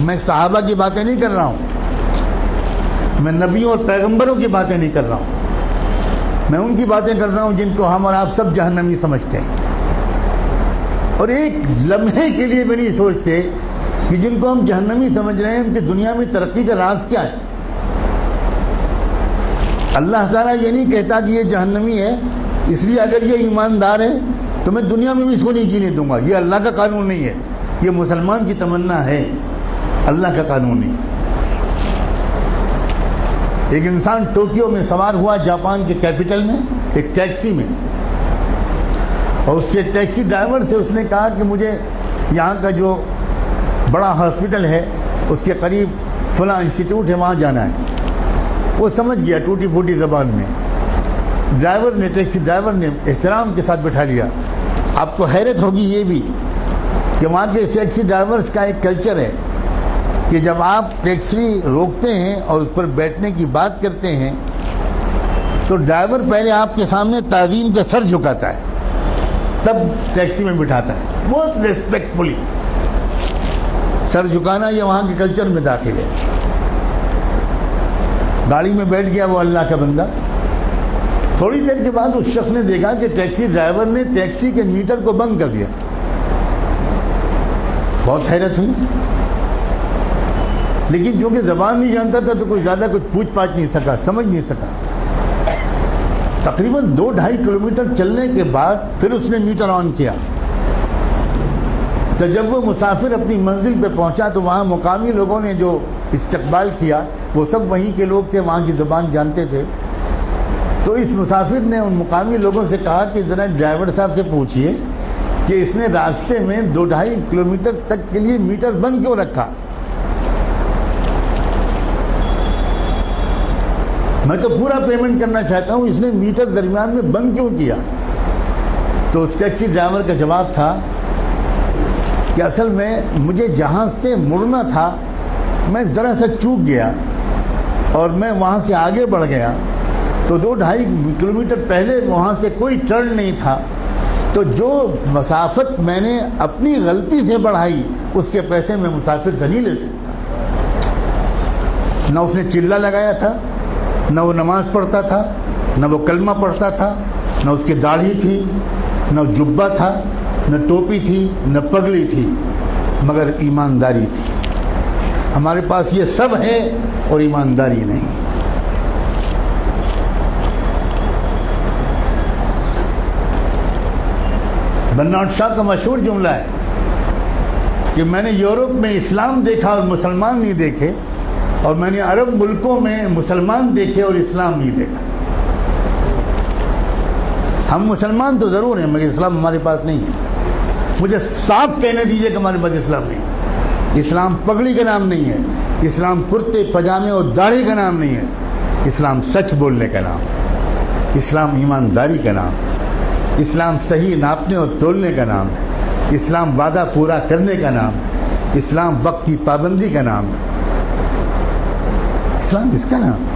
میں صحابہ کی باتیں نہیں کر رہا ہوں، میں نبیوں اور پیغمبروں کی باتیں نہیں کر رہا ہوں، میں ان کی باتیں کر رہا ہوں جن کو ہم اور آپ سب جہنمی سمجھتے ہیں، اور ایک لمحے کے لیے بھی نہیں سوچتے کہ جن کو ہم جہنمی سمجھ رہے ہیں ان کی دنیا میں ترقی کا راز کیا ہے۔ اللہ تعالیٰ یہ نہیں کہتا کہ یہ جہنمی ہے اس لیے اگر یہ ایماندار ہے تو میں دنیا میں بھی اس کو نہیں جینے دوں گا، یہ اللہ کا قانون نہیں ہے، یہ مسلمان کی تمنا ہے، اللہ کا قانون نہیں۔ ایک انسان ٹوکیو میں سوار ہوا جاپان کے کیپٹل میں ایک ٹیکسی میں، اور اس کے ٹیکسی ڈرائیور سے اس نے کہا کہ مجھے یہاں کا جو بڑا ہاسپٹل ہے اس کے قریب فلاں انسٹیٹیوٹ ہے وہاں جانا ہے۔ وہ سمجھ گیا ٹوٹی پھوٹی زبان میں، ٹیکسی ڈرائیور نے احترام کے ساتھ بٹھا لیا۔ آپ کو حیرت ہوگی یہ بھی کہ وہاں کے ٹیکسی ڈرائیورز کا ایک کلچر ہے کہ جب آپ ٹیکسی روکتے ہیں اور اس پر بیٹھنے کی بات کرتے ہیں تو ڈرائیور پہلے آپ کے سامنے تعظیم کا سر جھکاتا ہے، تب ٹیکسی میں بٹھاتا ہے، بہت ریسپیکٹفلی۔ سر جھکانا یہ وہاں کے کلچر میں داخل ہے۔ گاڑی میں بیٹھ گیا وہ اللہ کا بندہ، تھوڑی دیر کے بعد اس شخص نے دیکھا کہ ٹیکسی ڈرائیور نے ٹیکسی کے میٹر کو بند کر دیا۔ بہت حیرت ہوئی، لیکن چونکہ زبان نہیں جانتا تھا تو کوئی زیادہ کچھ پوچھ پاچھ نہیں سکا، سمجھ نہیں سکا۔ تقریباً 2-2.5 کلومیٹر چلنے کے بعد پھر اس نے میٹر آن کیا، تو جب وہ مسافر اپنی منزل پہ پہنچا تو وہاں مقامی لوگوں نے جو استقبال کیا وہ سب وہیں کے لوگ تھے، وہاں کی زبان جانتے تھے۔ تو اس مسافر نے ان مقامی لوگوں سے کہا کہ ذرا ڈرائیور صاحب سے پوچھئے کہ اس نے راستے میں 2-2.5 کلومیٹر تک کے لیے میٹر بند کیوں رکھا؟ میں تو پورا پیمنٹ کرنا چاہتا ہوں، اس نے میٹر درمیان میں بند کیوں کیا؟ تو اس ٹیکسی ڈرائیور کا جواب تھا کہ اصل میں مجھے جہاں سے مڑنا تھا میں ذرا سا چوک گیا اور میں وہاں سے آگے بڑھ گیا، تو 2-2.5 کلومیٹر پہلے وہاں سے کوئی ٹرن نہیں تھا، تو جو مسافت میں نے اپنی غلطی سے بڑھائی اس کے پیسے میں مسافر سے نہیں لے سکتا۔ نہ اس نے چلہ لگایا تھا، نہ وہ نماز پڑھتا تھا، نہ وہ کلمہ پڑھتا تھا، نہ اس کی داڑھی تھی، نہ جبہ تھا، نہ ٹوپی تھی، نہ پگڑی تھی، مگر ایمانداری تھی۔ ہمارے پاس یہ سب ہے اور ایمانداری نہیں۔ برنارڈ شاہ کا مشہور جملہ ہے کہ میں نے یورپ میں اسلام دیکھا اور مسلمان نہیں دیکھے، اور میں نے عرب ملکوں میں مسلمان دیکھے اور اسلام نہیں دیکھا۔ ہم مسلمان تو ضرور ہیں مگر اسلام ہمارے پاس نہیں ہے۔ مجھے صاف کہنے دیجئے کہ ہمارے پاس اسلام نہیں ہے۔ اسلام پگڑی کا نام نہیں ہے، اسلام کرتے پجامے اور داڑھی کا نام نہیں ہے، اسلام سچ بولنے کا نام، اسلام ایمانداری کا نام، اسلام صحیح ناپنے اور تولنے کا نام ہے، اسلام وعدہ پورا کرنے کا نام ہے، اسلام وقت کی پابندی کا نام ہے، اسلام اس کا نام ہے۔